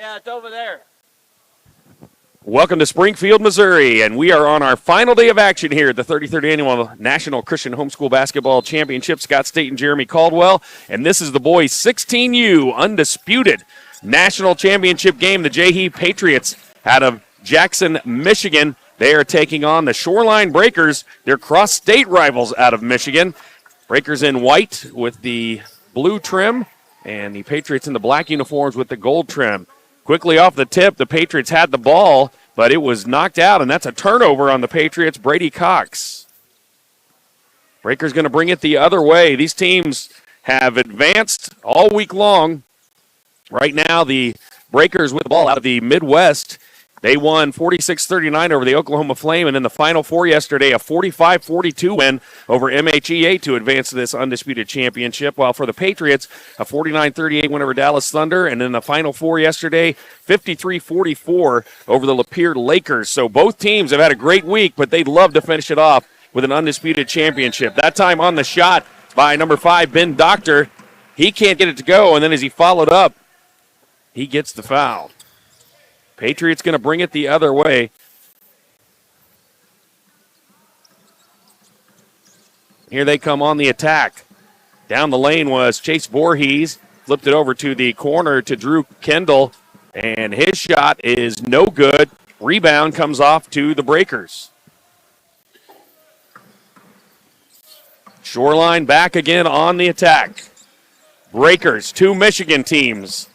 Yeah, it's over there. Welcome to Springfield, Missouri, and we are on our final day of action here at the 33rd Annual National Christian Homeschool Basketball Championship. Scott State and Jeremy Caldwell, and this is the boys 16U Undisputed National Championship game. The JAHE Patriots out of Jackson, Michigan. They are taking on the Shoreline Breakers. They're cross-state rivals out of Michigan. Breakers in white with the blue trim, and the Patriots in the black uniforms with the gold trim. Quickly off the tip, the Patriots had the ball, but it was knocked out, and that's a turnover on the Patriots. Brady Cox. Breakers going to bring it the other way. These teams have advanced all week long. Right now, the Breakers with the ball out of the Midwest. They won 46-39 over the Oklahoma Flame, and in the Final Four yesterday, a 45-42 win over MHEA to advance to this undisputed championship, while for the Patriots, a 49-38 win over Dallas Thunder, and in the Final Four yesterday, 53-44 over the Lapeer Lakers. So both teams have had a great week, but they'd love to finish it off with an undisputed championship. That time on the shot by number 5, Ben Doctor. He can't get it to go, and then as he followed up, he gets the foul. Patriots going to bring it the other way. Here they come on the attack. Down the lane was Chase Voorhees. Flipped it over to the corner to Drew Kendall. And his shot is no good. Rebound comes off to the Breakers. Shoreline back again on the attack. Breakers, 2 Michigan teams.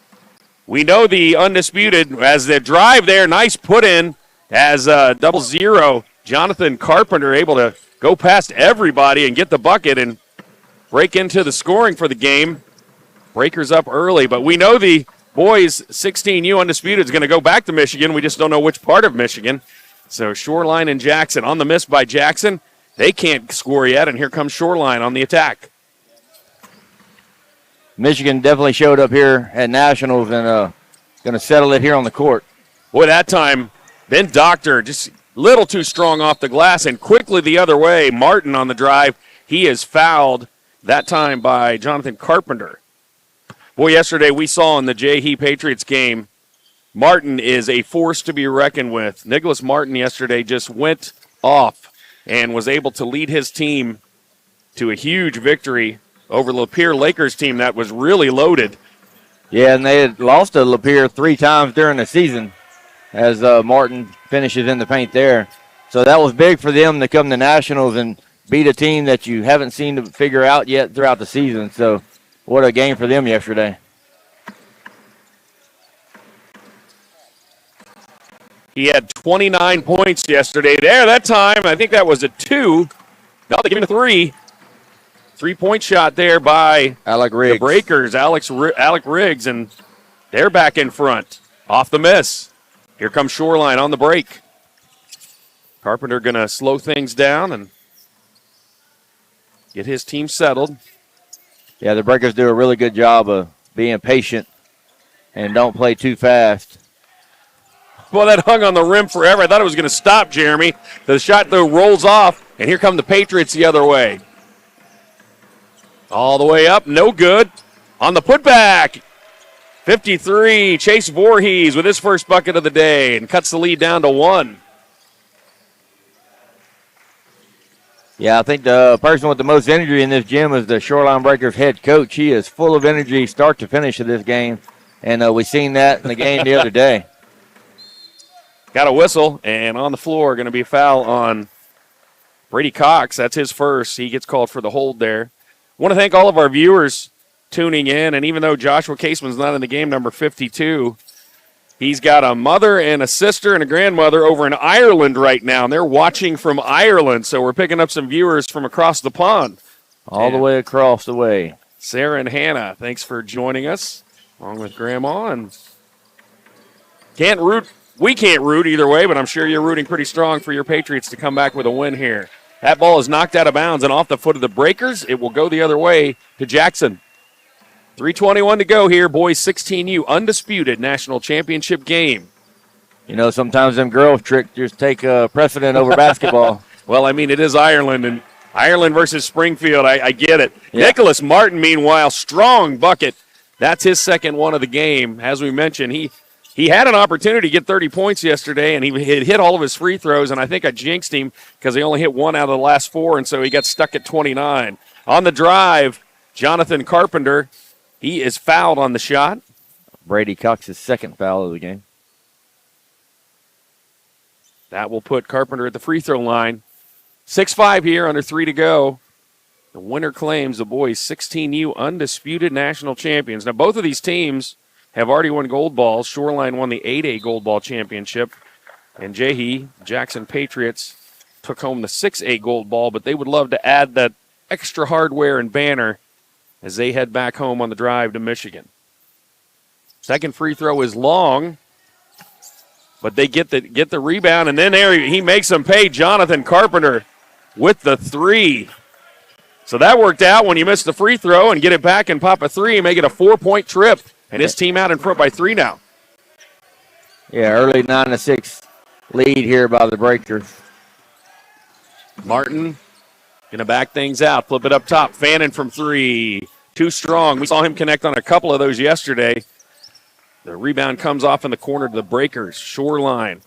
We know the Undisputed as the drive there, nice put in as 0-0. Jonathan Carpenter able to go past everybody and get the bucket and break into the scoring for the game. Breakers up early, but we know the boys 16U Undisputed is going to go back to Michigan. We just don't know which part of Michigan. So Shoreline and Jackson on the miss by Jackson. They can't score yet, and here comes Shoreline on the attack. Michigan definitely showed up here at Nationals and going to settle it here on the court. Boy, that time, Ben Doctor just a little too strong off the glass, and quickly the other way. Martin on the drive. He is fouled that time by Jonathan Carpenter. Boy, yesterday we saw in the JAHE Patriots game, Martin is a force to be reckoned with. Nicholas Martin yesterday just went off and was able to lead his team to a huge victory over the Lapeer Lakers team that was really loaded. Yeah, and they had lost to Lapeer 3 times during the season as Martin finishes in the paint there. So that was big for them to come to Nationals and beat a team that you haven't seen to figure out yet throughout the season. So what a game for them yesterday. He had 29 points yesterday. There, that time, I think that was a 2. No, they give him a 3. 3-point shot there by Alec Riggs. The Breakers, Alec Riggs, and they're back in front. Off the miss. Here comes Shoreline on the break. Carpenter going to slow things down and get his team settled. Yeah, the Breakers do a really good job of being patient and don't play too fast. Well, that hung on the rim forever. I thought it was going to stop, Jeremy. The shot, though, rolls off, and here come the Patriots the other way. All the way up, no good. On the putback, 53, Chase Voorhees with his first bucket of the day and cuts the lead down to 1. Yeah, I think the person with the most energy in this gym is the Shoreline Breakers head coach. He is full of energy start to finish of this game, and we've seen that in the game the other day. Got a whistle, and on the floor going to be a foul on Brady Cox. That's his first. He gets called for the hold there. Want to thank all of our viewers tuning in, and even though Joshua Caseman's not in the game, number 52, he's got a mother and a sister and a grandmother over in Ireland right now, and they're watching from Ireland, so we're picking up some viewers from across the pond. All the way across the way. Sarah and Hannah, thanks for joining us, along with Grandma. And we can't root either way, but I'm sure you're rooting pretty strong for your Patriots to come back with a win here. That ball is knocked out of bounds and off the foot of the Breakers. It will go the other way to Jackson. 3:21 to go here. Boys 16U Undisputed National Championship game. You know, sometimes them girls tricks just take precedent over basketball. Well, I mean, it is Ireland, and Ireland versus Springfield. I get it. Yeah. Nicholas Martin, meanwhile, strong bucket. That's his second one of the game. As we mentioned, he He had an opportunity to get 30 points yesterday, and he had hit all of his free throws, and I think I jinxed him because he only hit 1 out of the last 4, and so he got stuck at 29. On the drive, Jonathan Carpenter, he is fouled on the shot. Brady Cox's second foul of the game. That will put Carpenter at the free throw line. 6-5 here, under 3 to go. The winner claims the boys 16U undisputed national champions. Now, both of these teams have already won gold balls. Shoreline won the 8A gold ball championship, and JAHE, Jackson Patriots, took home the 6A gold ball, but they would love to add that extra hardware and banner as they head back home on the drive to Michigan. Second free throw is long, but they get the rebound, and then there he makes them pay. Jonathan Carpenter with the 3. So that worked out when you miss the free throw and get it back and pop a 3 and make it a 4-point trip. And his team out in front by 3 now. Yeah, early 9-6 lead here by the Breakers. Martin going to back things out, flip it up top. Fannin from 3. Too strong. We saw him connect on a couple of those yesterday. The rebound comes off in the corner to the Breakers. Shoreline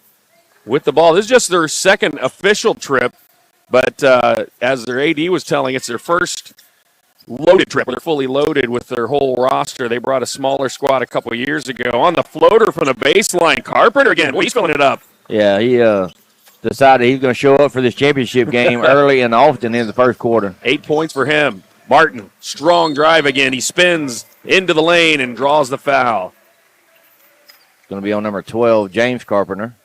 with the ball. This is just their second official trip, but as their AD was telling, it's their first loaded trip. They're fully loaded with their whole roster. They brought a smaller squad a couple years ago. On the floater from the baseline, Carpenter again. Boy, he's filling it up. Yeah, he decided he's going to show up for this championship game early and often in the first quarter. 8 points for him. Martin, strong drive again. He spins into the lane and draws the foul. It's going to be on number 12, James Carpenter.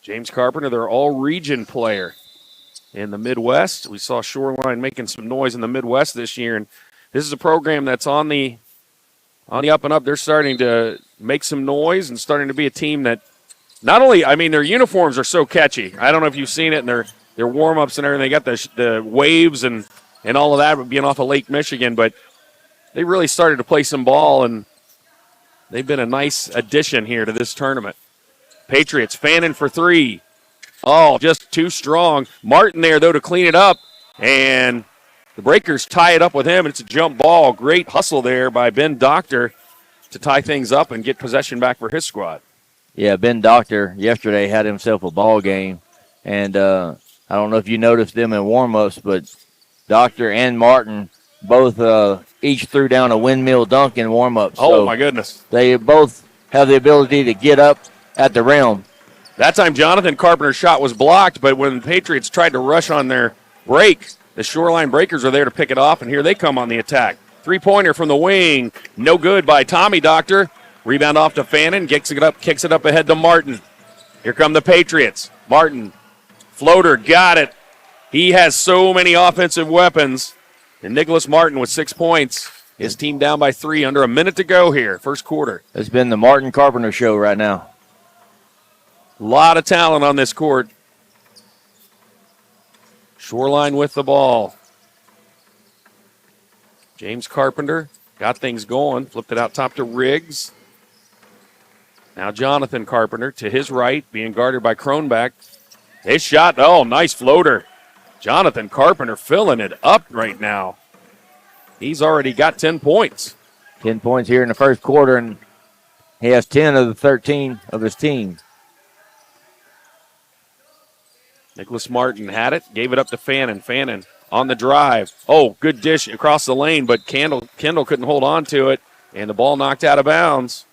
James Carpenter, their all-region player in the Midwest. We saw Shoreline making some noise in the Midwest this year, and this is a program that's on the up and up. They're starting to make some noise and starting to be a team that not only, I mean, their uniforms are so catchy. I don't know if you've seen it in their warm-ups and everything. They got the waves and all of that being off of Lake Michigan, but they really started to play some ball, and they've been a nice addition here to this tournament. Patriots fanning for 3. Oh, just too strong. Martin there, though, to clean it up. And the Breakers tie it up with him. It's a jump ball. Great hustle there by Ben Doctor to tie things up and get possession back for his squad. Yeah, Ben Doctor yesterday had himself a ball game. And I don't know if you noticed them in warm-ups, but Doctor and Martin both each threw down a windmill dunk in warm-ups. Oh, so my goodness. They both have the ability to get up at the rim. That time Jonathan Carpenter's shot was blocked, but when the Patriots tried to rush on their break, the Shoreline Breakers are there to pick it off, and here they come on the attack. Three-pointer from the wing. No good by Tommy Doctor. Rebound off to Fannin. Kicks it up ahead to Martin. Here come the Patriots. Martin, floater, got it. He has so many offensive weapons. And Nicholas Martin with 6 points. His team down by 3, under a minute to go here, first quarter. It's been the Martin Carpenter show right now. A lot of talent on this court. Shoreline with the ball. James Carpenter got things going. Flipped it out top to Riggs. Now Jonathan Carpenter to his right, being guarded by Kronbach. His shot, oh, nice floater. Jonathan Carpenter filling it up right now. He's already got 10 points. 10 points here in the first quarter, and he has 10 of the 13 of his team. Nicholas Martin had it, gave it up to Fannin. Fannin on the drive. Oh, good dish across the lane, but Kendall couldn't hold on to it, and the ball knocked out of bounds.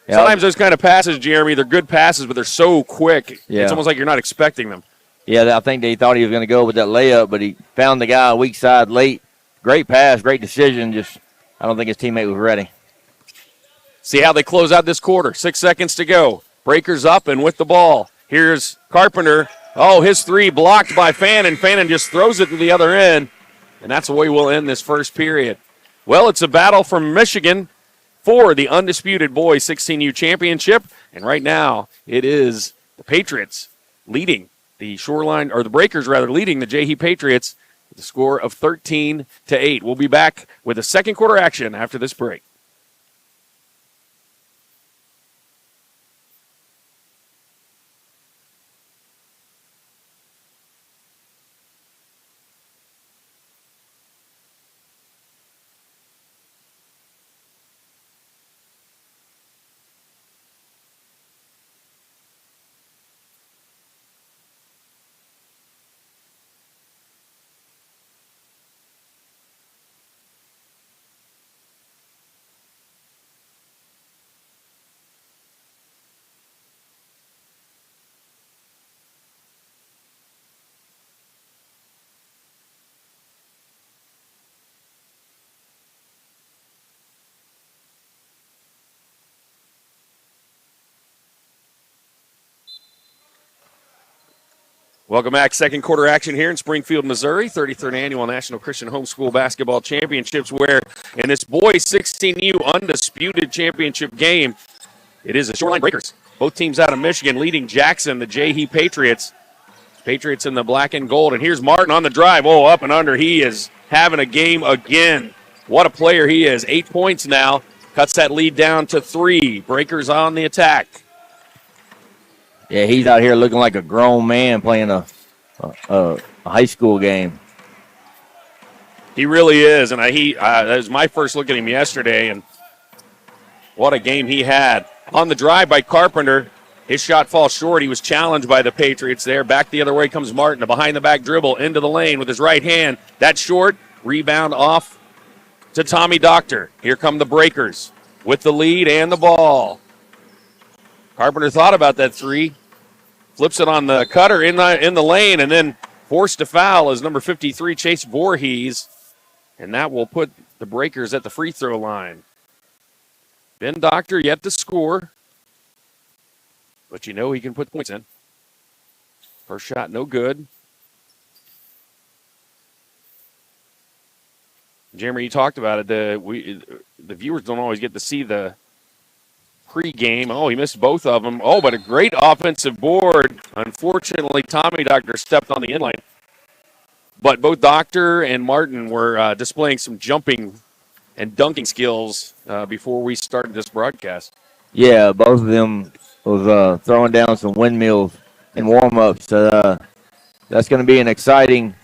Yeah. Sometimes those kind of passes, Jeremy, they're good passes, but they're so quick. Yeah. It's almost like you're not expecting them. Yeah, I think they thought he was going to go with that layup, but he found the guy weak side late. Great pass, great decision. Just I don't think his teammate was ready. See how they close out this quarter. 6 seconds to go. Breakers up and with the ball. Here's Carpenter. Oh, his 3 blocked by Fannin. Fannin just throws it to the other end, and that's the way we'll end this first period. Well, it's a battle from Michigan for the Undisputed Boys 16U Championship, and right now it is the Patriots leading the Shoreline, or the Breakers rather, leading the JAHE Patriots with a score of 13-8. We'll be back with the second quarter action after this break. Welcome back. Second quarter action here in Springfield, Missouri. 33rd Annual National Christian Homeschool Basketball Championships, where in this boys 16U Undisputed Championship game, it is the Shoreline Breakers. Both teams out of Michigan leading Jackson, the JAHE Patriots. Patriots in the black and gold. And here's Martin on the drive. Oh, up and under. He is having a game again. What a player he is. 8 points now. Cuts that lead down to 3. Breakers on the attack. Yeah, he's out here looking like a grown man playing a high school game. He really is, and that was my first look at him yesterday, and what a game he had. On the drive by Carpenter, his shot falls short. He was challenged by the Patriots there. Back the other way comes Martin, a behind-the-back dribble into the lane with his right hand. That's short. Rebound off to Tommy Doctor. Here come the Breakers with the lead and the ball. Carpenter thought about that 3. Flips it on the cutter in the lane, and then forced to foul as number 53, Chase Voorhees. And that will put the Breakers at the free throw line. Ben Doctor yet to score. But you know he can put points in. First shot, no good. Jeremy, you talked about it. The viewers don't always get to see the pre-game. Oh, he missed both of them. Oh, but a great offensive board. Unfortunately, Tommy Doctor stepped on the inline. But both Doctor and Martin were displaying some jumping and dunking skills before we started this broadcast. Yeah, both of them was throwing down some windmills in warm-ups. That's going to be an exciting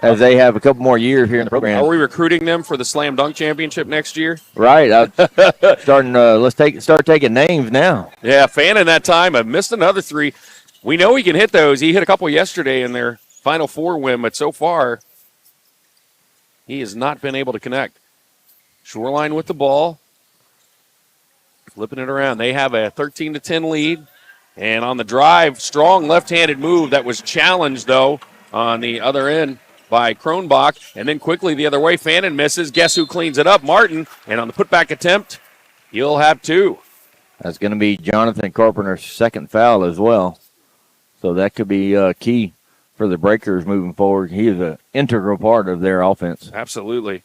as they have a couple more years here in the program. Are we recruiting them for the Slam Dunk Championship next year? Right. Start taking names now. Yeah, Fannin that time. I missed another 3. We know he can hit those. He hit a couple yesterday in their Final 4 win, but so far he has not been able to connect. Shoreline with the ball. Flipping it around. They have a 13-10 lead. And on the drive, strong left-handed move that was challenged, though, on the other end by Kronbach. And then quickly the other way, Fannin misses. Guess who cleans it up? Martin. And on the putback attempt, he'll have 2. That's going to be Jonathan Carpenter's second foul as well. So that could be key for the Breakers moving forward. He is an integral part of their offense. Absolutely.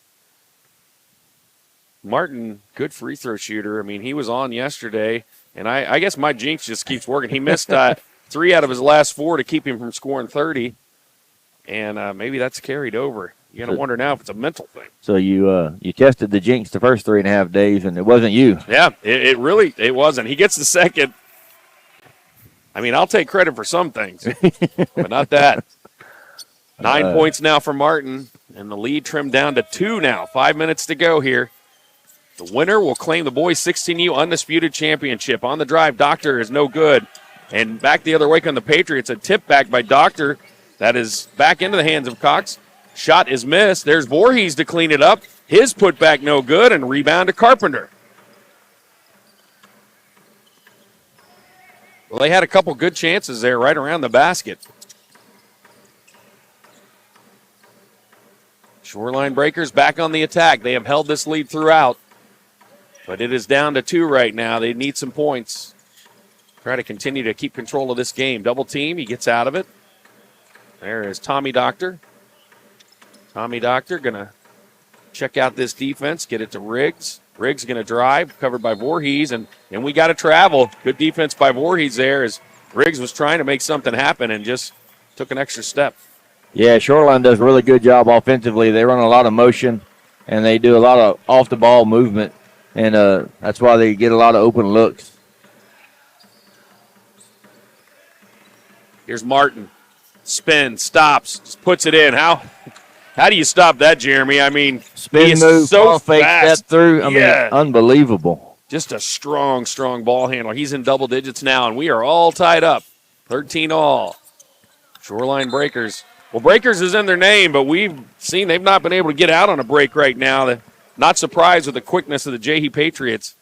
Martin, good free throw shooter. I mean, he was on yesterday, and I guess my jinx just keeps working. He missed 3 out of his last 4 to keep him from scoring 30, and maybe that's carried over. You got to wonder now if it's a mental thing. So you tested the jinx the first 3.5 days, and it wasn't you. Yeah, it really wasn't. He gets the second. I mean, I'll take credit for some things, but not that. 9 points now for Martin, and the lead trimmed down to 2 now. 5 minutes to go here. The winner will claim the boys 16U Undisputed Championship. On the drive, Doctor is no good. And back the other way come the Patriots. A tip back by Doctor that is back into the hands of Cox. Shot is missed. There's Voorhees to clean it up. His putback no good, and rebound to Carpenter. Well, they had a couple good chances there right around the basket. Shoreline Breakers back on the attack. They have held this lead throughout. But it is down to 2 right now. They need some points. Try to continue to keep control of this game. Double team. He gets out of it. There is Tommy Doctor. Tommy Doctor going to check out this defense, get it to Riggs. Riggs going to drive, covered by Voorhees, and we got to travel. Good defense by Voorhees there as Riggs was trying to make something happen and just took an extra step. Yeah, Shoreline does a really good job offensively. They run a lot of motion, and they do a lot of off-the-ball movement. And that's why they get a lot of open looks. Here's Martin. Spin, stops, just puts it in. How do you stop that, Jeremy? I mean, spin move, so fake fast. Step through. I mean, unbelievable. Just a strong ball handler. He's in double digits now, and we are all tied up. 13 all. Shoreline Breakers. Well, Breakers is in their name, but we've seen they've not been able to get out on a break right now. Not surprised with the quickness of the JAHE Patriots.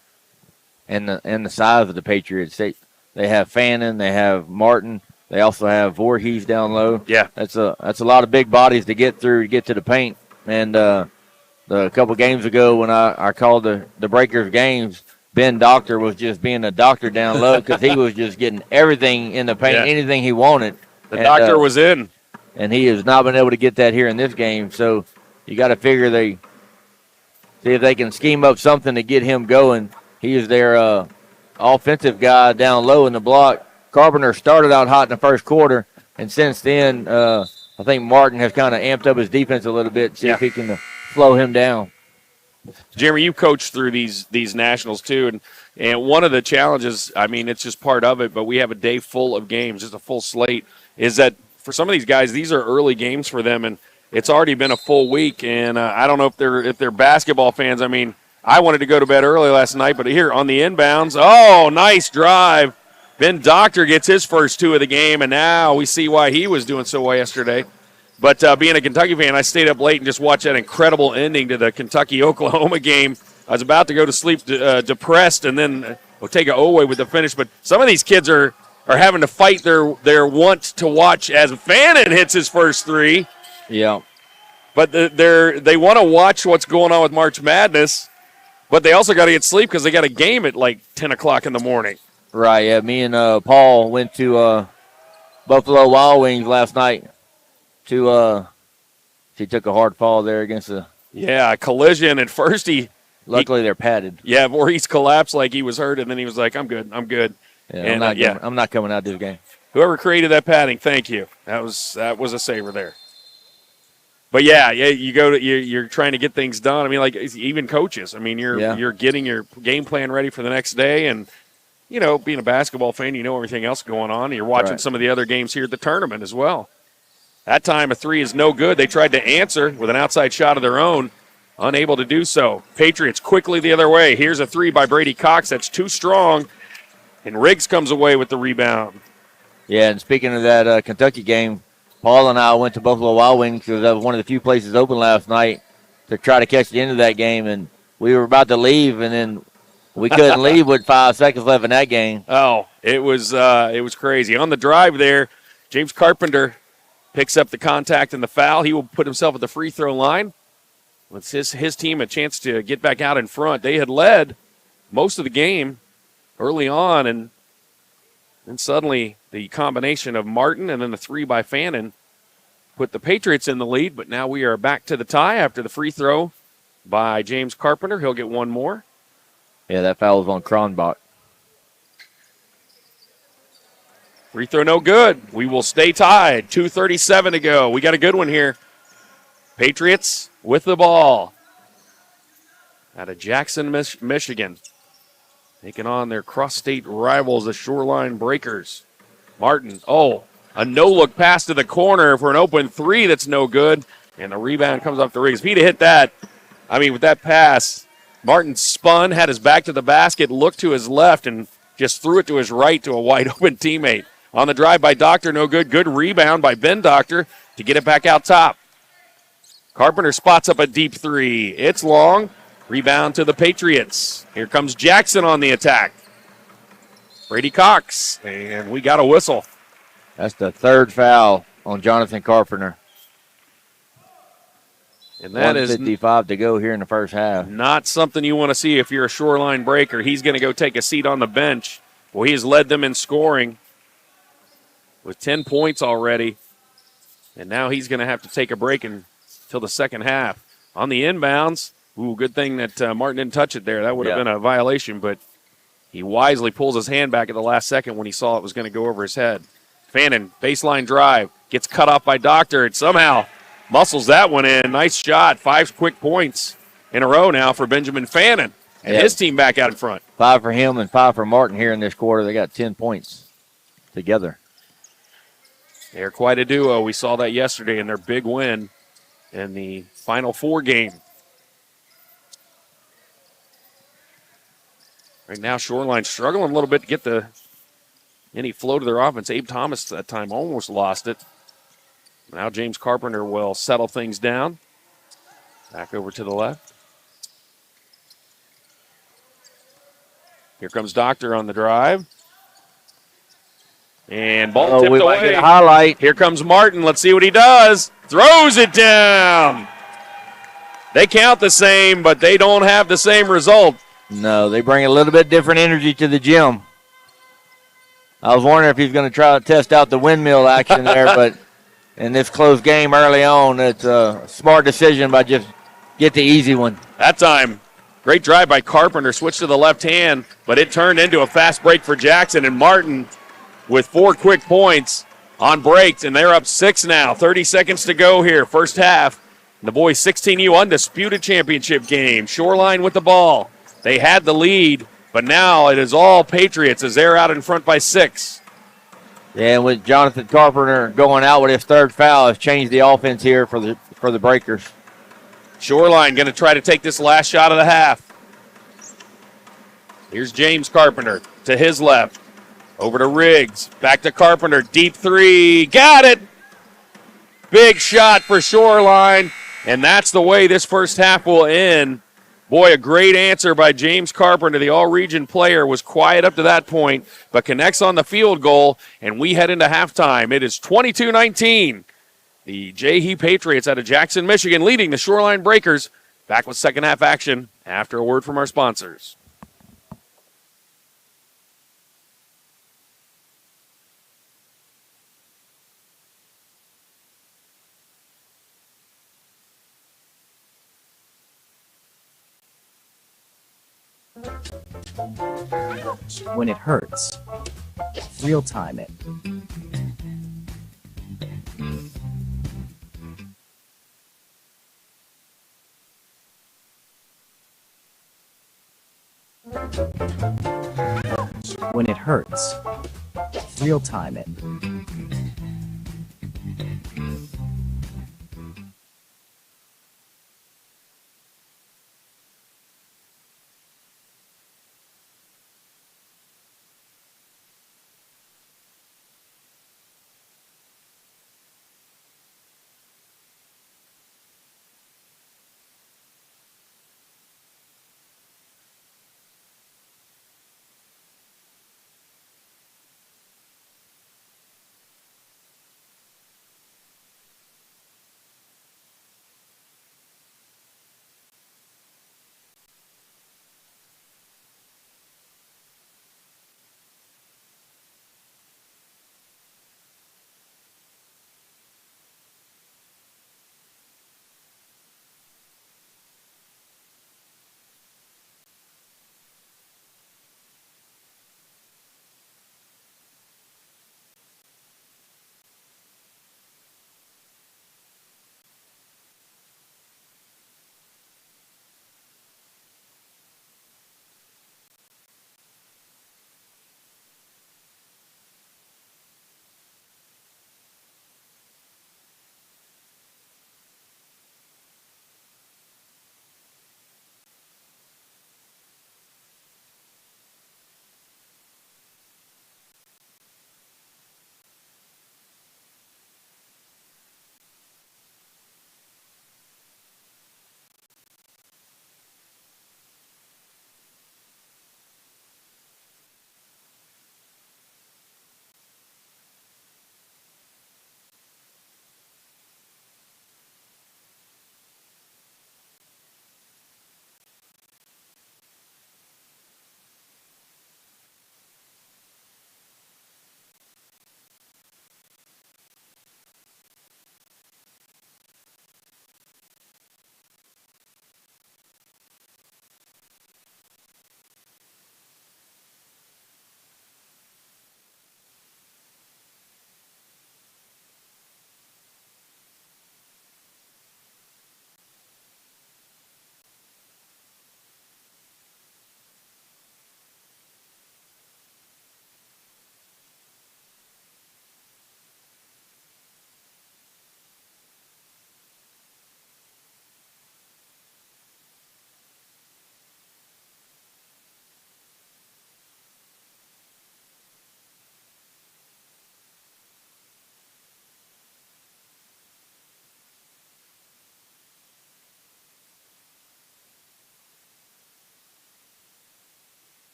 And the size of the Patriots. They have Fannin, they have Martin, they also have Voorhees down low. Yeah. That's a lot of big bodies to get through to get to the paint. And a couple games ago when I called the Breakers games, Ben Doctor was just being a doctor down low because he was just getting everything in the paint, anything he wanted. The doctor was in. And he has not been able to get that here in this game. So you got to figure they see if they can scheme up something to get him going. He is their offensive guy down low in the block. Carpenter started out hot in the first quarter, and since then, I think Martin has kind of amped up his defense a little bit, see if he can slow him down. Jeremy, you coached through these nationals too, and one of the challenges, I mean, it's just part of it, but we have a day full of games, just a full slate, is that for some of these guys, these are early games for them, and it's already been a full week, and I don't know if they're basketball fans. I mean, I wanted to go to bed early last night, but here on the inbounds, oh, nice drive. Ben Doctor gets his first 2 of the game, and now we see why he was doing so well yesterday. But being a Kentucky fan, I stayed up late and just watched that incredible ending to the Kentucky-Oklahoma game. I was about to go to sleep depressed, and then Otega Owe with the finish. But some of these kids are having to fight their want to watch as Fannin hits his first 3. Yeah. But they want to watch what's going on with March Madness, but they also got to get sleep because they got a game at like 10 o'clock in the morning. Right, yeah. Me and Paul went to Buffalo Wild Wings last night he took a hard fall there against the... Yeah, a collision. At first Luckily, they're padded. Yeah, Voorhees collapsed like he was hurt, and then he was like, I'm good. Yeah, and, I'm not coming out this game. Whoever created that padding, thank you. That was a saver there. But yeah, you're trying to get things done. I mean, like even coaches. I mean, you're getting your game plan ready for the next day, and being a basketball fan, everything else going on. And you're watching some of the other games here at the tournament as well. That time a 3 is no good. They tried to answer with an outside shot of their own, unable to do so. Patriots quickly the other way. Here's a 3 by Brady Cox. That's too strong, and Riggs comes away with the rebound. Yeah, and speaking of that Kentucky game, Paul and I went to Buffalo Wild Wings because that was one of the few places open last night to try to catch the end of that game, and we were about to leave, and then we couldn't leave with 5 seconds left in that game. Oh, it was crazy. On the drive there, James Carpenter picks up the contact and the foul. He will put himself at the free throw line. It's his team a chance to get back out in front. They had led most of the game early on, and then suddenly the combination of Martin and then the 3 by Fannin put the Patriots in the lead, but now we are back to the tie after the free throw by James Carpenter. He'll get one more. Yeah, that foul was on Kronbach. Free throw no good. We will stay tied. 2:37 to go. We got a good one here. Patriots with the ball. Out of Jackson, Michigan. Taking on their cross-state rivals, the Shoreline Breakers. Martin, a no-look pass to the corner for an open 3 that's no good. And the rebound comes off the Riggs. If he'd have hit that, with that pass, Martin spun, had his back to the basket, looked to his left, and just threw it to his right to a wide-open teammate. On the drive by Doctor, no good. Good rebound by Ben Doctor to get it back out top. Carpenter spots up a deep 3. It's long. Rebound to the Patriots. Here comes Jackson on the attack. Brady Cox, and we got a whistle. That's the 3rd foul on Jonathan Carpenter. And that is 1:55 to go here in the first half. Not something you want to see if you're a Shoreline Breaker. He's going to go take a seat on the bench. Well, he has led them in scoring with 10 points already. And now he's going to have to take a break until the second half. On the inbounds, good thing that Martin didn't touch it there. That would have been a violation, but he wisely pulls his hand back at the last second when he saw it was going to go over his head. Fannin, baseline drive, gets cut off by Doctor, and somehow muscles that one in. Nice shot. 5 quick points in a row now for Benjamin Fannin and his team back out in front. 5 for him and 5 for Martin here in this quarter. They got 10 points together. They're quite a duo. We saw that yesterday in their big win in the Final Four game. Right now, Shoreline struggling a little bit to get any flow to their offense. Abe Thomas that time almost lost it. Now James Carpenter will settle things down. Back over to the left. Here comes Doctor on the drive. And ball tipped away. Highlight. Here comes Martin. Let's see what he does. Throws it down. They count the same, but they don't have the same result. No, they bring a little bit different energy to the gym. I was wondering if he's going to try to test out the windmill action there, but in this close game early on, it's a smart decision by just get the easy one. That time, great drive by Carpenter, switched to the left hand, but it turned into a fast break for Jackson, and Martin with 4 quick points on breaks, and they're up 6 now. 30 seconds to go here, first half. The boys 16U Undisputed Championship game. Shoreline with the ball. They had the lead, but now it is all Patriots as they're out in front by 6. Yeah, and with Jonathan Carpenter going out with his 3rd foul, has changed the offense here for the Breakers. Shoreline going to try to take this last shot of the half. Here's James Carpenter to his left. Over to Riggs. Back to Carpenter. Deep 3. Got it! Big shot for Shoreline. And that's the way this first half will end. Boy, a great answer by James Carpenter. The all-region player was quiet up to that point, but connects on the field goal, and we head into halftime. It is 22-19. The JAHE Patriots out of Jackson, Michigan, leading the Shoreline Breakers. Back with second half action after a word from our sponsors. When it hurts, real time it. When it hurts, real time it.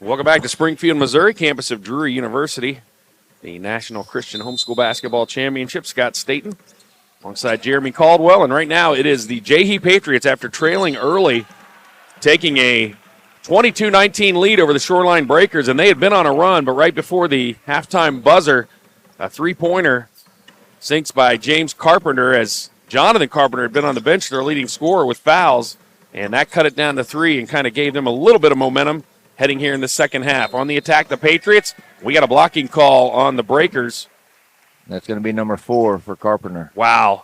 Welcome back to Springfield, Missouri, campus of Drury University. The National Christian Homeschool Basketball Championship. Scott Staten alongside Jeremy Caldwell. And right now it is the JAHE Patriots, after trailing early, taking a 22-19 lead over the Shoreline Breakers. And they had been on a run, but right before the halftime buzzer, a three-pointer sinks by James Carpenter, as Jonathan Carpenter had been on the bench, their leading scorer, with fouls. And that cut it down to 3 and kind of gave them a little bit of momentum heading here in the second half. On the attack, the Patriots, we got a blocking call on the Breakers. That's going to be number 4 for Carpenter. Wow.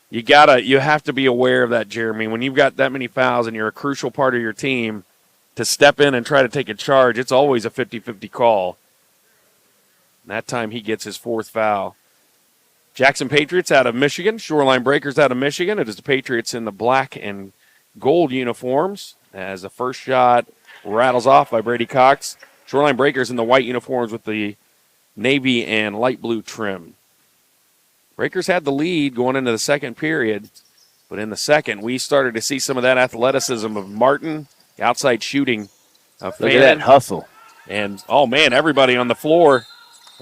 You have to be aware of that, Jeremy. When you've got that many fouls and you're a crucial part of your team, to step in and try to take a charge, it's always a 50-50 call. And that time he gets his 4th foul. Jackson Patriots out of Michigan, Shoreline Breakers out of Michigan. It is the Patriots in the black and gold uniforms, as the first shot rattles off by Brady Cox. Shoreline Breakers in the white uniforms with the navy and light blue trim. Breakers had the lead going into the second period, but in the second, we started to see some of that athleticism of Martin, the outside shooting of Look at that hustle. And, oh, man, everybody on the floor.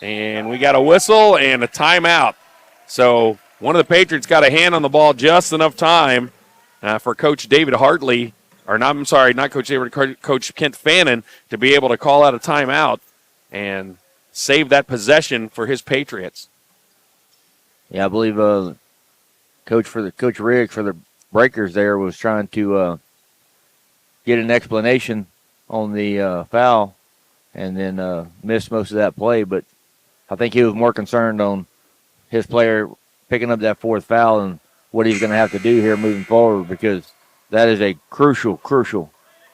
And we got a whistle and a timeout. So one of the Patriots got a hand on the ball just enough time for Coach David Hartley, not Coach David, Coach Kent Fannin, to be able to call out a timeout and save that possession for his Patriots. Yeah, I believe Coach Riggs for the Breakers there was trying to get an explanation on the foul and then missed most of that play. But I think he was more concerned on his player picking up that 4th foul and what he's going to have to do here moving forward, because that is a crucial,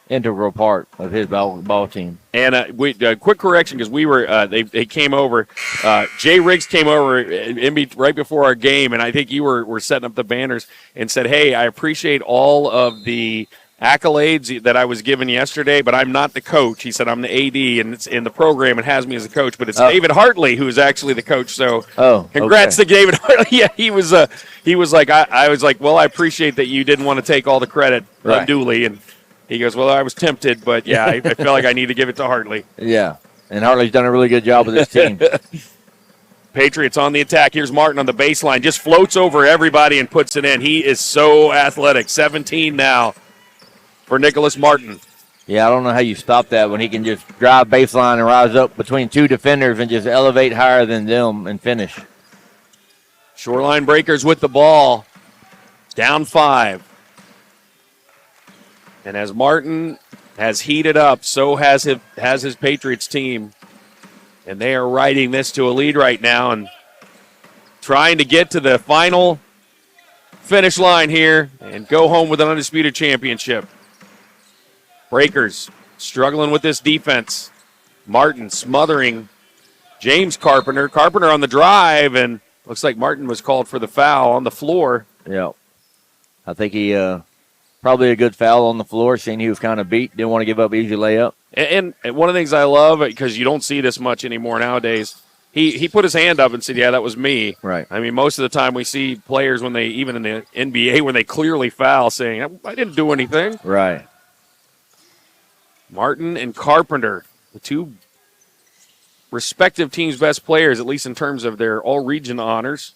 integral part of his ball team. And quick correction, because we were they came over. Jay Riggs came over right before our game, and I think you were setting up the banners and said, "Hey, I appreciate all of the accolades that I was given yesterday, but I'm not the coach." He said, "I'm the AD, and it's in the program. It has me as a coach, but it's David Hartley who is actually the coach." So, congrats to David Hartley. Yeah, he was like, I was like, well, I appreciate that you didn't want to take all the credit unduly, and he goes, well, I was tempted, but yeah, I feel like I need to give it to Hartley. Yeah, and Hartley's done a really good job with this team. Patriots on the attack. Here's Martin on the baseline, just floats over everybody and puts it in. He is so athletic. 17 now for Nicholas Martin. Yeah, I don't know how you stop that when he can just drive baseline and rise up between 2 defenders and just elevate higher than them and finish. Shoreline Breakers with the ball, down 5. And as Martin has heated up, so has his Patriots team. And they are riding this to a lead right now and trying to get to the final finish line here and go home with an undisputed championship. Breakers struggling with this defense. Martin smothering James Carpenter. Carpenter on the drive, and looks like Martin was called for the foul on the floor. Yeah. I think he probably a good foul on the floor, seeing he was kind of beat, didn't want to give up easy layup. And one of the things I love, because you don't see this much anymore nowadays, he put his hand up and said, yeah, that was me. Right. I mean, most of the time we see players when they, even in the NBA, when they clearly foul, saying, I didn't do anything. Right. Martin and Carpenter, the 2 respective teams' best players, at least in terms of their all-region honors,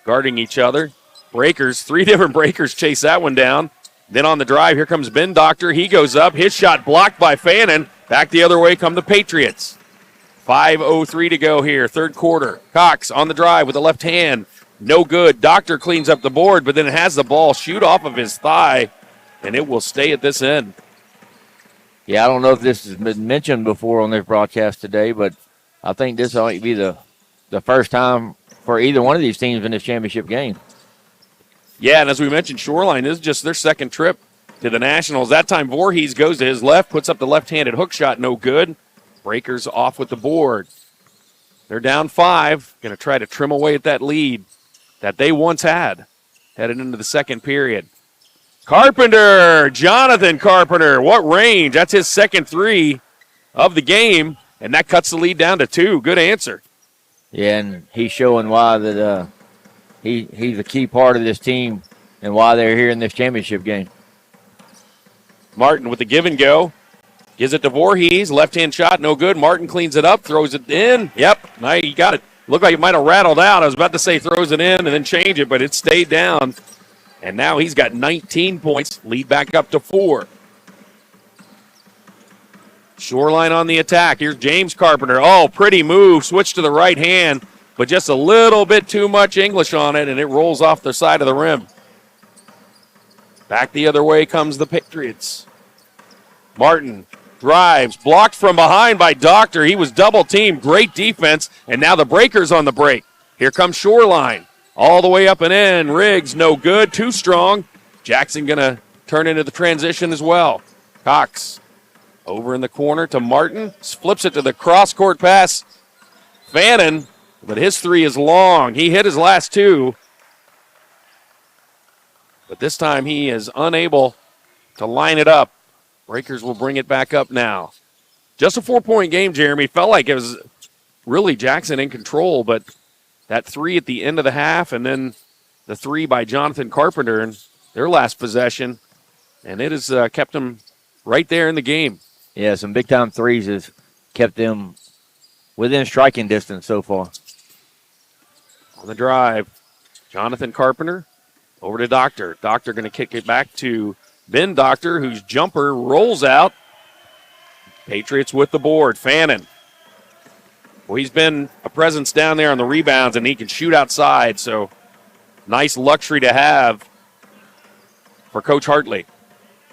guarding each other. Breakers, 3 different Breakers chase that one down. Then on the drive, here comes Ben Doctor. He goes up. His shot blocked by Fannin. Back the other way come the Patriots. 5:03 to go here, third quarter. Cox on the drive with the left hand. No good. Doctor cleans up the board, but then has the ball shoot off of his thigh, and it will stay at this end. Yeah, I don't know if this has been mentioned before on this broadcast today, but I think this might be the first time for either one of these teams in this championship game. Yeah, and as we mentioned, Shoreline, this is just their second trip to the Nationals. That time Voorhees goes to his left, puts up the left-handed hook shot, no good. Breakers off with the board. They're down 5, going to try to trim away at that lead that they once had headed into the second period. Carpenter, Jonathan Carpenter, what range? That's his second 3 of the game, and that cuts the lead down to 2. Good answer. Yeah, and he's showing why that he's a key part of this team and why they're here in this championship game. Martin with the give and go. Gives it to Voorhees. Left-hand shot, no good. Martin cleans it up, throws it in. Yep, now he got it. Looked like it might have rattled out. I was about to say throws it in and then change it, but it stayed down. And now he's got 19 points, lead back up to 4. Shoreline on the attack. Here's James Carpenter. Oh, pretty move. Switch to the right hand, but just a little bit too much English on it, and it rolls off the side of the rim. Back the other way comes the Patriots. Martin drives, blocked from behind by Doctor. He was double-teamed. Great defense, and now the breaker's on the break. Here comes Shoreline. All the way up and in. Riggs, no good. Too strong. Jackson going to turn into the transition as well. Cox over in the corner to Martin. Flips it to the cross-court pass. Fannin, but his 3 is long. He hit his last 2. But this time he is unable to line it up. Breakers will bring it back up now. Just a 4-point game, Jeremy. Felt like it was really Jackson in control, but that 3 at the end of the half and then the 3 by Jonathan Carpenter in their last possession, and it has kept them right there in the game. Yeah, some big-time threes has kept them within striking distance so far. On the drive, Jonathan Carpenter over to Doctor. Doctor going to kick it back to Ben Doctor, whose jumper rolls out. Patriots with the board. Fannin. Well, he's been a presence down there on the rebounds, and he can shoot outside, so nice luxury to have for Coach Hartley.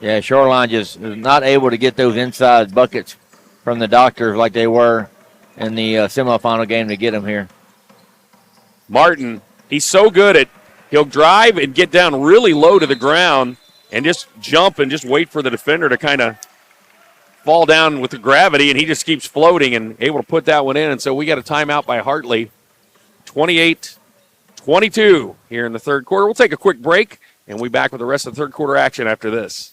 Yeah, Shoreline just is not able to get those inside buckets from the Doctors like they were in the semifinal game to get them here. Martin, he's so good at he'll drive and get down really low to the ground and just jump and just wait for the defender to kind of fall down with the gravity, and he just keeps floating and able to put that one in. And so we got a timeout by Hartley. 28-22 here in the third quarter. We'll take a quick break, and we'll be back with the rest of the third quarter action after this.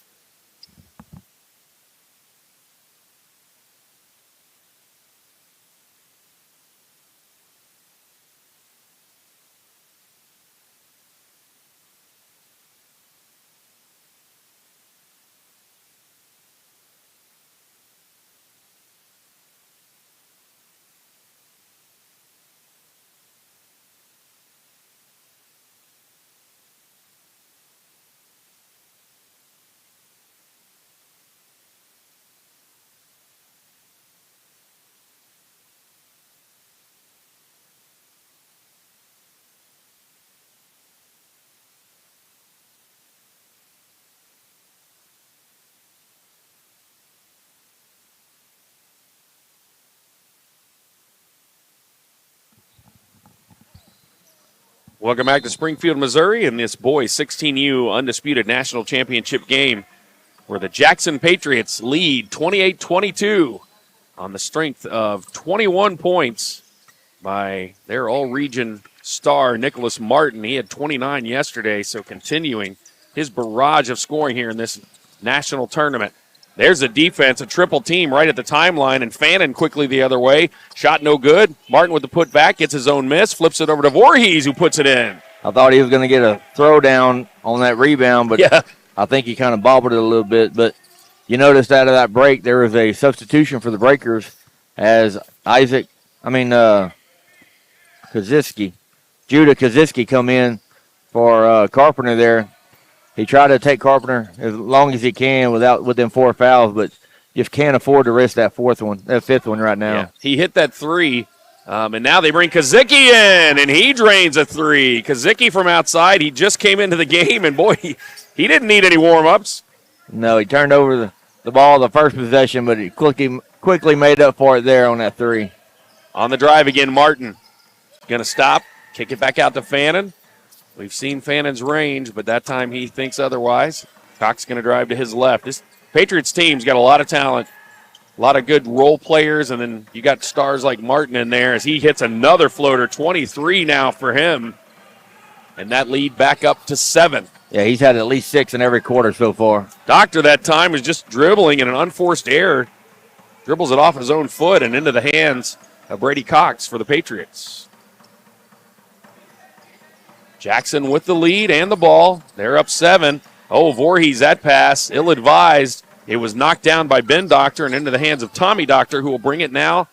Welcome back to Springfield, Missouri, in this boys 16U Undisputed National Championship game where the Jackson Patriots lead 28-22 on the strength of 21 points by their all-region star, Nicholas Martin. He had 29 yesterday, so continuing his barrage of scoring here in this national tournament. There's a defense, a triple team right at the timeline, and Fannin quickly the other way. Shot no good. Martin with the putback, gets his own miss, flips it over to Voorhees, who puts it in. I thought he was going to get a throwdown on that rebound, but yeah. I think he kind of bobbled it a little bit. But you noticed out of that break, there was a substitution for the Breakers as Judah Kaziski come in for Carpenter there. He tried to take Carpenter as long as he can within 4 fouls, but just can't afford to risk that fifth one right now. Yeah. He hit that 3, and now they bring Kaziski in, and he drains a 3. Kaziski from outside, he just came into the game, and boy, he didn't need any warm-ups. No, he turned over the ball the first possession, but he quickly made up for it there on that 3. On the drive again, Martin going to stop, kick it back out to Fannin. We've seen Fannin's range, but that time he thinks otherwise. Cox going to drive to his left. This Patriots team's got a lot of talent, a lot of good role players, and then you got stars like Martin in there as he hits another floater, 23 now for him, and that lead back up to 7. Yeah, he's had at least 6 in every quarter so far. Doctor that time was just dribbling in an unforced error, dribbles it off his own foot and into the hands of Brady Cox for the Patriots. Jackson with the lead and the ball. They're up 7. Oh, Voorhees, that pass, ill-advised. It was knocked down by Ben Doctor and into the hands of Tommy Doctor, who will bring it now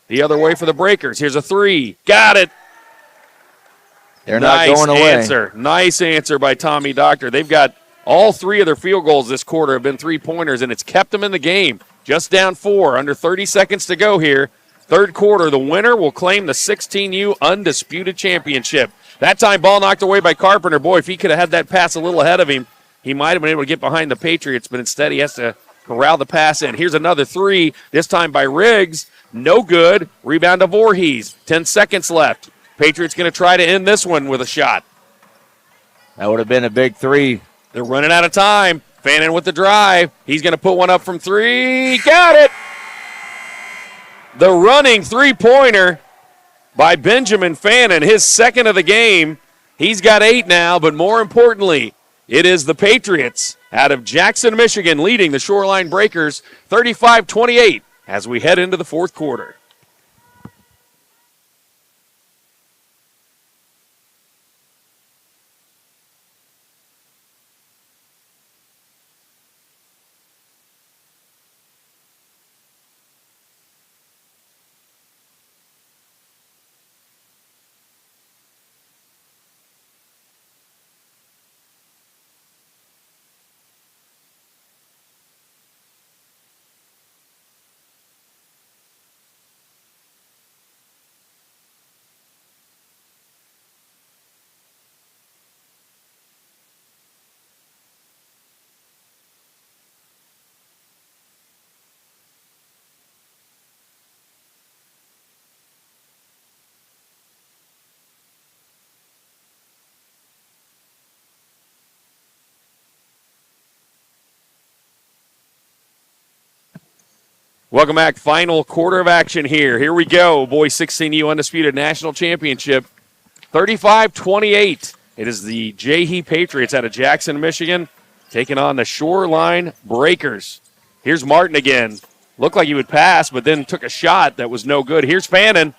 the other way for the Breakers. Here's a three. Got it. They're not going away. Nice answer by Tommy Doctor. They've got all 3 of their field goals this quarter have been 3-pointers, and it's kept them in the game. Just down 4, under 30 seconds to go here. Third quarter, the winner will claim the 16U Undisputed Championship. That time, ball knocked away by Carpenter. Boy, if he could have had that pass a little ahead of him, he might have been able to get behind the Patriots, but instead he has to corral the pass in. Here's another 3, this time by Riggs. No good. Rebound to Voorhees. 10 seconds left. Patriots going to try to end this one with a shot. That would have been a big 3. They're running out of time. Fannin with the drive. He's going to put one up from 3. Got it! The running three-pointer by Benjamin Fannin, his second of the game. He's got 8 now, but more importantly, it is the Patriots out of Jackson, Michigan, leading the Shoreline Breakers 35-28 as we head into the fourth quarter. Welcome back. Final quarter of action here. Here we go. Boys 16U Undisputed National Championship. 35-28. It is the JAHE Patriots out of Jackson, Michigan, taking on the Shoreline Breakers. Here's Martin again. Looked like he would pass, but then took a shot that was no good. Here's Fannin.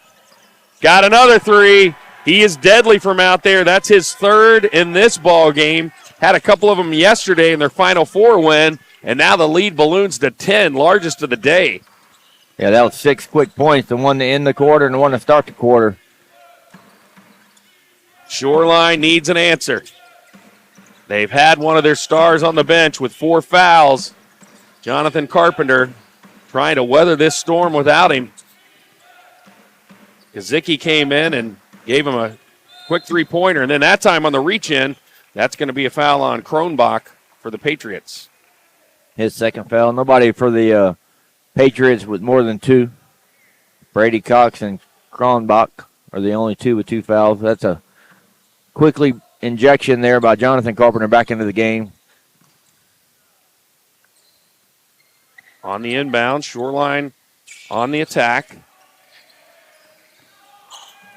Got another 3. He is deadly from out there. That's his 3rd in this ball game. Had a couple of them yesterday in their Final Four win. And now the lead balloons to 10, largest of the day. Yeah, that was 6 quick points, the one to end the quarter and the one to start the quarter. Shoreline needs an answer. They've had one of their stars on the bench with 4 fouls. Jonathan Carpenter trying to weather this storm without him. Kazicki came in and gave him a quick 3-pointer, and then that time on the reach-in, that's going to be a foul on Kronbach for the Patriots. His second foul. Nobody for the Patriots with more than 2. Brady Cox and Kronbach are the only 2 with 2 fouls. That's a quickly injection there by Jonathan Carpenter back into the game. On the inbound, Shoreline on the attack.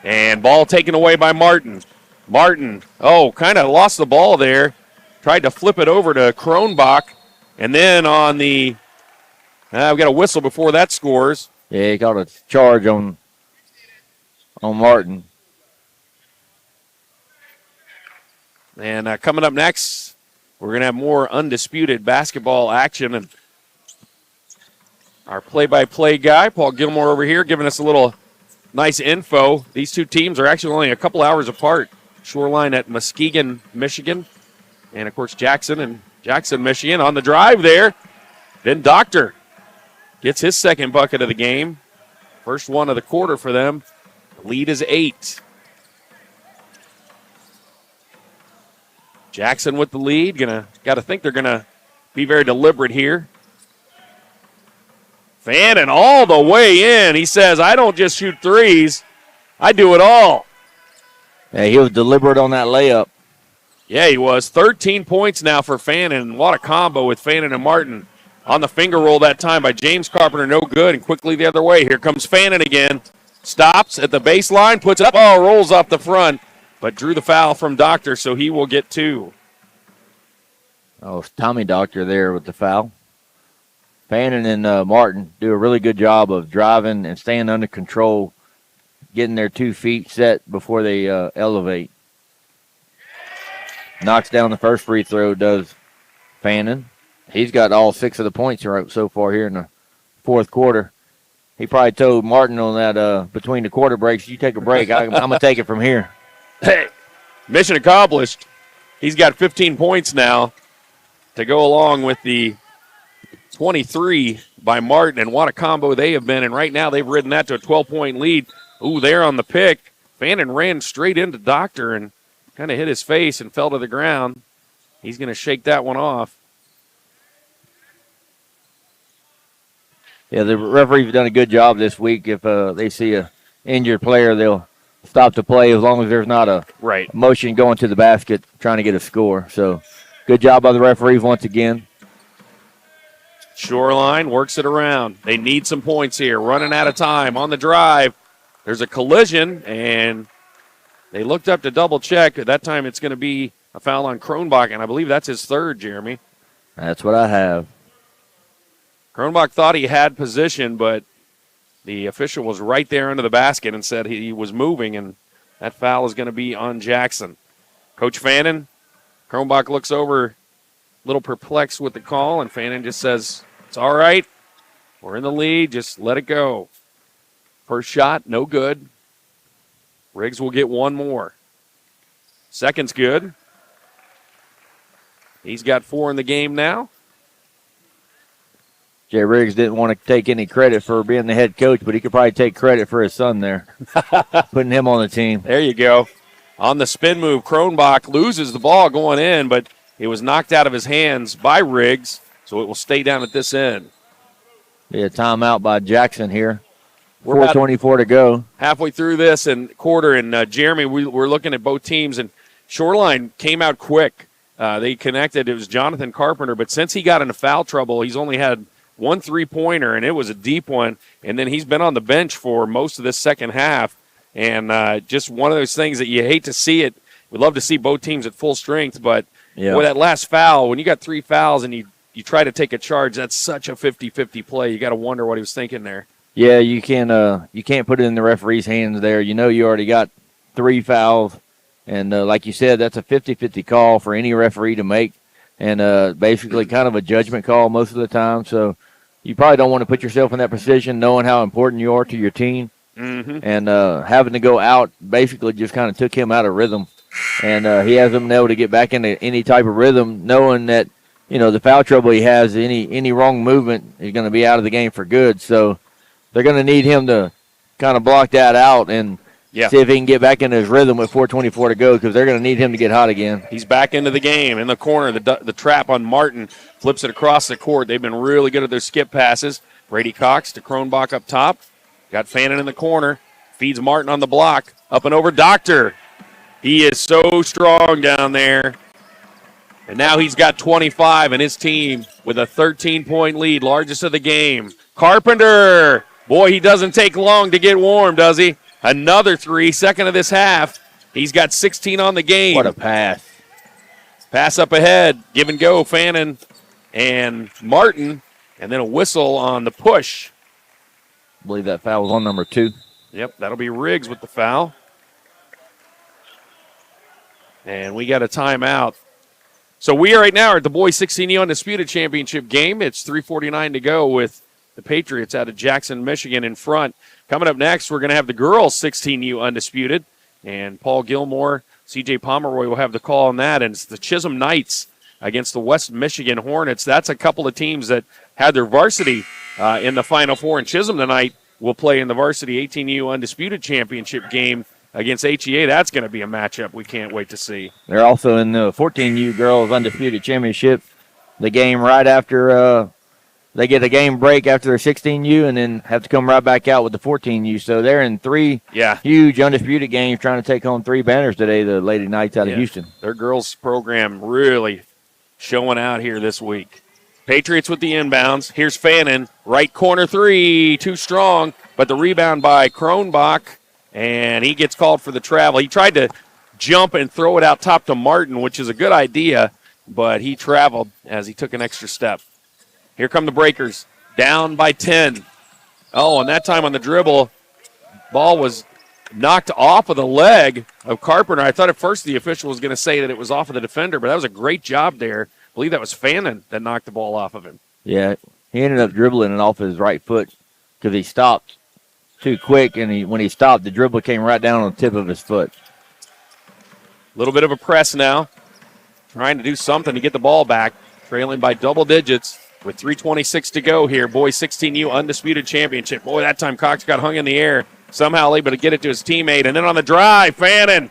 And ball taken away by Martin. Martin, kind of lost the ball there. Tried to flip it over to Kronbach. And then on the, we've got a whistle before that scores. Yeah, he got a charge on Martin. And coming up next, we're going to have more undisputed basketball action. And our play-by-play guy, Paul Gilmore over here, giving us a little nice info. These 2 teams are actually only a couple hours apart. Shoreline at Muskegon, Michigan. And, of course, Jackson, Michigan. On the drive there, then Doctor gets his second bucket of the game. First one of the quarter for them. The lead is 8. Jackson with the lead. Got to think they're going to be very deliberate here. Fannin all the way in. He says, I don't just shoot threes. I do it all. Yeah, he was deliberate on that layup. Yeah, he was. 13 points now for Fannin. What a combo with Fannin and Martin. On the finger roll that time by James Carpenter, no good, and quickly the other way. Here comes Fannin again. Stops at the baseline, puts it up, rolls off the front, but drew the foul from Doctor, so he will get 2. Oh, it's Tommy Doctor there with the foul. Fannin and Martin do a really good job of driving and staying under control, getting their 2 feet set before they elevate. Knocks down the first free throw, does Fannin. He's got all 6 of the points so far here in the fourth quarter. He probably told Martin on that between the quarter breaks, you take a break, I'm going to take it from here. Hey, mission accomplished. He's got 15 points now to go along with the 23 by Martin, and what a combo they have been. And right now they've ridden that to a 12-point lead. Ooh, there on the pick. Fannin ran straight into Doctor and kind of hit his face and fell to the ground. He's going to shake that one off. Yeah, the referees have done a good job this week. If they see a injured player, they'll stop the play as long as there's not a motion going to the basket trying to get a score. So good job by the referees once again. Shoreline works it around. They need some points here. Running out of time on the drive. There's a collision, and they looked up to double check. At that time, it's going to be a foul on Kronbach, and I believe that's his third, Jeremy. That's what I have. Kronbach thought he had position, but the official was right there under the basket and said he was moving, and that foul is going to be on Jackson. Coach Fannin, Kronbach looks over, a little perplexed with the call, and Fannin just says, it's all right. We're in the lead. Just let it go. First shot, no good. Riggs will get one more. Second's good. He's got 4 in the game now. Jay Riggs didn't want to take any credit for being the head coach, but he could probably take credit for his son there, putting him on the team. There you go. On the spin move, Kronbach loses the ball going in, but it was knocked out of his hands by Riggs, so it will stay down at this end. Be a timeout by Jackson here. 4:24 to go. Halfway through this and quarter, and Jeremy, we're looking at both teams, and Shoreline came out quick. They connected. It was Jonathan Carpenter, but since he got into foul trouble, he's only had 1 3-pointer, and it was a deep one. And then he's been on the bench for most of this second half. And just one of those things that you hate to see it. We'd love to see both teams at full strength, but boy, that last foul, when you got 3 fouls and you try to take a charge, that's such a 50-50 play. You got to wonder what he was thinking there. Yeah, you can't put it in the referee's hands there. You know you already got 3 fouls. And like you said, that's a 50-50 call for any referee to make. And basically kind of a judgment call most of the time. So you probably don't want to put yourself in that position knowing how important you are to your team. Mm-hmm. And having to go out basically just kind of took him out of rhythm. And he hasn't been able to get back into any type of rhythm knowing that, you know, the foul trouble he has, any wrong movement, he's going to be out of the game for good. So they're going to need him to kind of block that out and see if he can get back into his rhythm with 4:24 to go because they're going to need him to get hot again. He's back into the game in the corner. The trap on Martin flips it across the court. They've been really good at their skip passes. Brady Cox to Kronbach up top. Got Fannin in the corner. Feeds Martin on the block. Up and over Doctor. He is so strong down there. And now he's got 25 and his team with a 13-point lead, largest of the game. Carpenter. Boy, he doesn't take long to get warm, does he? Another 3, second of this half. He's got 16 on the game. What a pass. Pass up ahead. Give and go, Fannin and Martin. And then a whistle on the push. I believe that foul was on number 2. Yep, that'll be Riggs with the foul. And we got a timeout. So we right now are at the boys 16U Undisputed Championship game. It's 3:49 to go with the Patriots out of Jackson, Michigan in front. Coming up next, we're going to have the girls 16U Undisputed. And Paul Gilmore, C.J. Pomeroy will have the call on that. And it's the Chisholm Knights against the West Michigan Hornets. That's a couple of teams that had their varsity in the Final Four. And Chisholm tonight will play in the varsity 18U Undisputed Championship game against HEA. That's going to be a matchup we can't wait to see. They're also in the 14U Girls Undisputed Championship. The game right after they get a game break after their 16U and then have to come right back out with the 14U. So they're in 3 huge undisputed games trying to take home 3 banners today, the Lady Knights out of Houston. Their girls program really showing out here this week. Patriots with the inbounds. Here's Fannin. Right corner 3, too strong, but the rebound by Kronbach, and he gets called for the travel. He tried to jump and throw it out top to Martin, which is a good idea, but he traveled as he took an extra step. Here come the Breakers, down by 10. Oh, and that time on the dribble, ball was knocked off of the leg of Carpenter. I thought at first the official was going to say that it was off of the defender, but that was a great job there believe that was Fannin that knocked the ball off of him. Yeah, he ended up dribbling it off his right foot because he stopped too quick, and when he stopped, the dribble came right down on the tip of his foot. A little bit of a press now. Trying to do something to get the ball back. Trailing by double digits with 3:26 to go here. Boys 16U Undisputed Championship. Boy, that time Cox got hung in the air. Somehow able to get it to his teammate. And then on the drive, Fannin.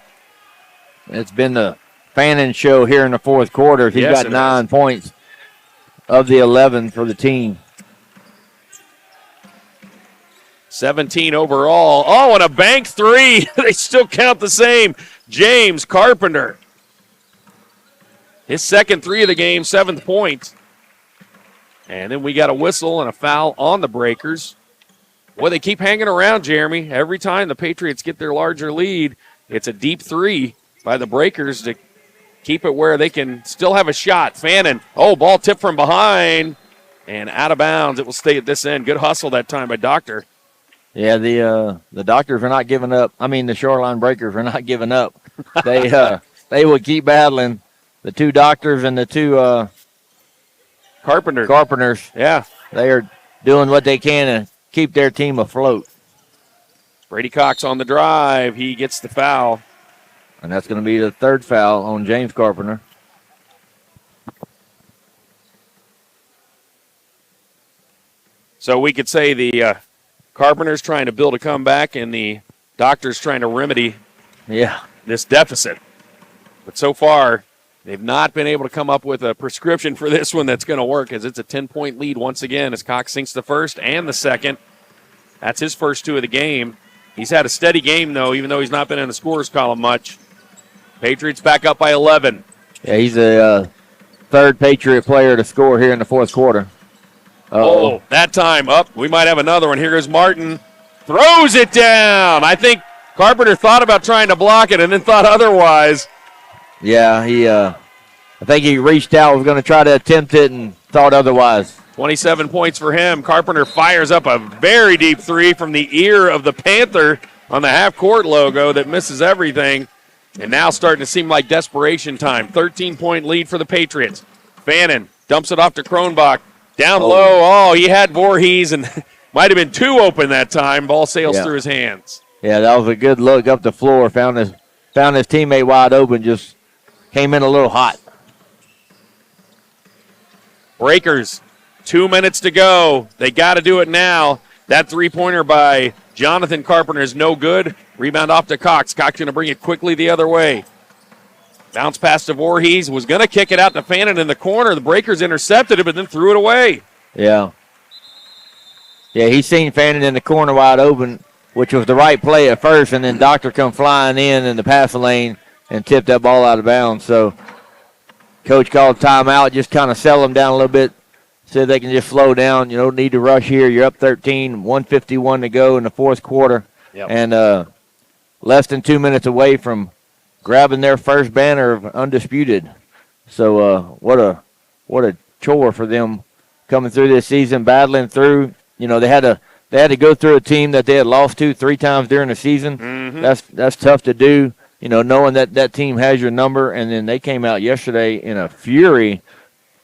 It's been the Fannin show here in the fourth quarter. He's got 9 points of the 11 for the team. 17 overall. Oh, and a bank three. They still count the same. James Carpenter. His second three of the game, 7th point. And then we got a whistle and a foul on the Breakers. Boy, they keep hanging around, Jeremy. Every time the Patriots get their larger lead, it's a deep three by the Breakers to keep it where they can still have a shot. Fannin, ball tipped from behind and out of bounds. It will stay at this end. Good hustle that time by Doctor. Yeah, the Doctors are not giving up. I mean, the Shoreline Breakers are not giving up. They will keep battling. The two Doctors and the two Carpenters. Yeah. They are doing what they can to keep their team afloat. Brady Cox on the drive. He gets the foul. And that's going to be the third foul on James Carpenter. So we could say the Carpenter's trying to build a comeback and the Doctor's trying to remedy this deficit. But so far, they've not been able to come up with a prescription for this one that's going to work, as it's a 10-point lead once again as Cox sinks the first and the second. That's his first two of the game. He's had a steady game, though, even though he's not been in the scorers column much. Patriots back up by 11. Yeah, he's the third Patriot player to score here in the fourth quarter. Oh, that time up. We might have another one. Here goes Martin. Throws it down. I think Carpenter thought about trying to block it and then thought otherwise. Yeah, I think he reached out, was going to try to attempt it, and thought otherwise. 27 points for him. Carpenter fires up a very deep three from the ear of the Panther on the half-court logo that misses everything. And now starting to seem like desperation time. 13-point lead for the Patriots. Fannin dumps it off to Kronbach. Down low. Oh, he had Voorhees and might have been too open that time. Ball sails through his hands. Yeah, that was a good look up the floor. Found his teammate wide open, just came in a little hot. Breakers, 2 minutes to go. They got to do it now. That three-pointer by Jonathan Carpenter is no good. Rebound off to Cox. Cox going to bring it quickly the other way. Bounce pass to Voorhees. Was going to kick it out to Fannin in the corner. The Breakers intercepted it, but then threw it away. Yeah. Yeah, he seen Fannin in the corner wide open, which was the right play at first, and then Doctor come flying in the passing lane and tipped that ball out of bounds. So Coach called timeout, just kind of settle them down a little bit, said they can just slow down. You don't need to rush here. You're up 13, 1:51 to go in the fourth quarter, and less than 2 minutes away from grabbing their first banner of Undisputed. So what a chore for them coming through this season, battling through. You know, they had to go through a team that they had lost to 3 times during the season. Mm-hmm. That's tough to do, you know, knowing that team has your number. And then they came out yesterday in a fury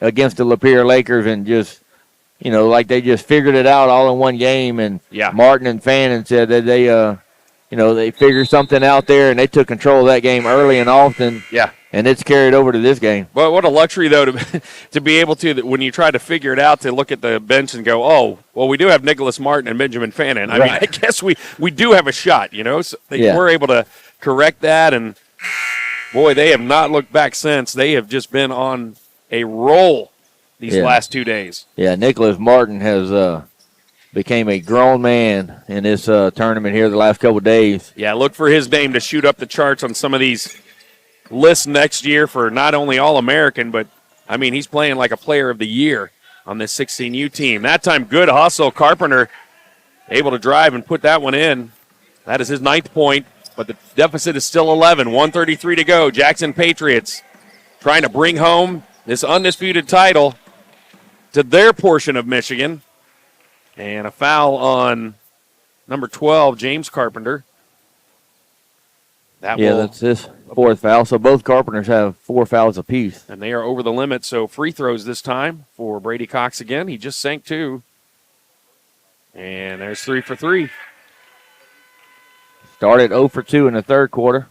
against the Lapeer Lakers and just, you know, like they just figured it out all in one game. And Martin and Fannin said that they figured something out there and they took control of that game early and often. Yeah. And it's carried over to this game. But what a luxury, though, to be able to, when you try to figure it out, to look at the bench and go, oh, well, we do have Nicholas Martin and Benjamin Fannin. I mean, I guess we do have a shot, you know. So they were able to correct that, and, boy, they have not looked back since. They have just been on a roll these last 2 days. Yeah, Nicholas Martin has became a grown man in this tournament here the last couple of days. Yeah, look for his name to shoot up the charts on some of these lists next year for not only All-American, but, I mean, he's playing like a player of the year on this 16U team. That time, good hustle. Carpenter able to drive and put that one in. That is his 9th point, but the deficit is still 11. 1:33 to go. Jackson Patriots trying to bring home this undisputed title to their portion of Michigan. And a foul on number 12, James Carpenter. That's his 4th foul. So both Carpenters have 4 fouls apiece. And they are over the limit, so free throws this time for Brady Cox again. He just sank 2. And there's 3 for 3. Started 0 for 2 in the 3rd quarter.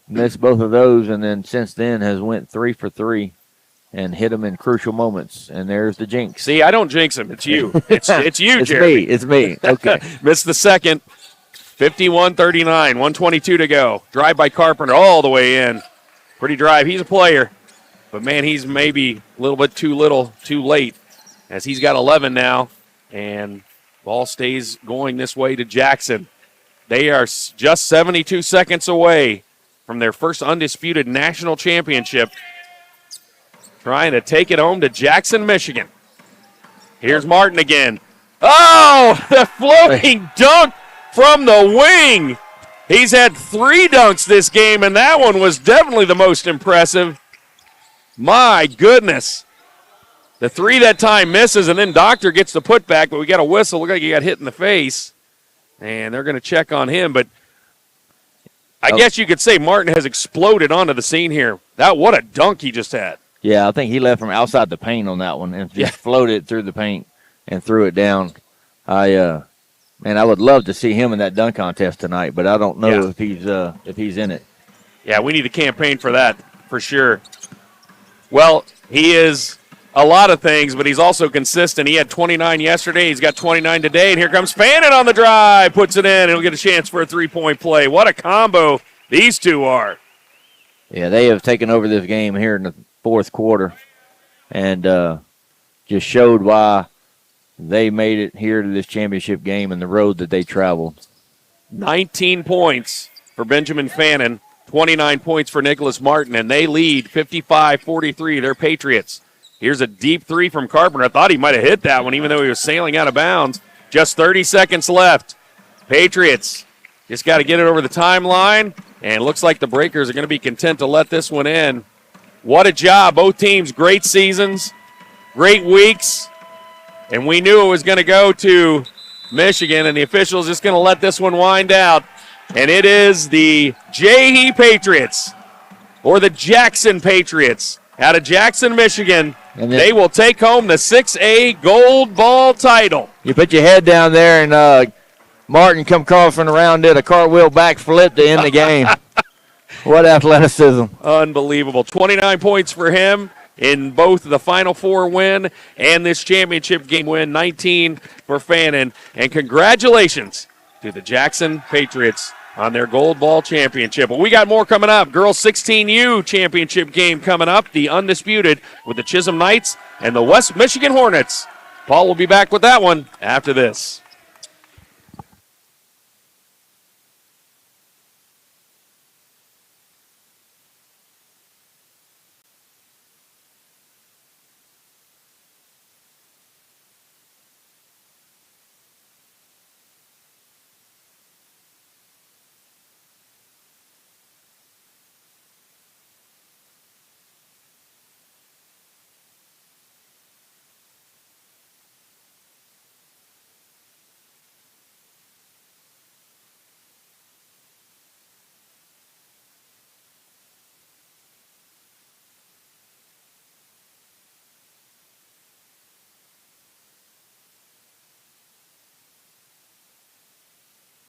Missed both of those, and then since then has went 3 for 3 and hit them in crucial moments. And there's the jinx. See, I don't jinx him. It's you. It's you, Jeremy. It's me. Okay. Missed the second. 51-39, 122 to go. Drive by Carpenter all the way in. Pretty drive. He's a player. But, man, he's maybe a little bit too late, as he's got 11 now. And ball stays going this way to Jackson. They are just 72 seconds away from their first undisputed national championship. Trying to take it home to Jackson, Michigan. Here's Martin again. Oh, the floating dunk from the wing. He's had 3 dunks this game, and that one was definitely the most impressive. My goodness. The 3 that time misses, and then Doctor gets the putback, but we got a whistle. Look like he got hit in the face. And they're going to check on him, but I guess you could say Martin has exploded onto the scene here. What a dunk he just had. Yeah, I think he left from outside the paint on that one and just floated through the paint and threw it down. I would love to see him in that dunk contest tonight, but I don't know if he's in it. Yeah, we need a campaign for that for sure. Well, he is a lot of things, but he's also consistent. He had 29 yesterday. He's got 29 today, and here comes Fannin on the drive, puts it in. He'll get a chance for a 3-point play. What a combo these two are. Yeah, they have taken over this game here in the 4th quarter and just showed why they made it here to this championship game and the road that they traveled. 19 points for Benjamin Fannin, 29 points for Nicholas Martin, and they lead 55-43. They're Patriots. Here's a deep 3 from Carpenter. I thought he might have hit that one, even though he was sailing out of bounds. Just 30 seconds left. Patriots just got to get it over the timeline, and it looks like the Breakers are going to be content to let this one in. What a job. Both teams, great seasons, great weeks. And we knew it was going to go to Michigan, and the officials just going to let this one wind out. And it is the JAHE Patriots, or the Jackson Patriots, out of Jackson, Michigan. And they will take home the 6A gold ball title. You put your head down there, and Martin come coughing around, did a cartwheel backflip to end the game. What athleticism. Unbelievable. 29 points for him in both the Final Four win and this championship game win. 19 for Fannin. And congratulations to the Jackson Patriots on their gold ball championship. Well, we got more coming up. Girls 16U championship game coming up. The Undisputed with the Chisholm Knights and the West Michigan Hornets. Paul will be back with that one after this.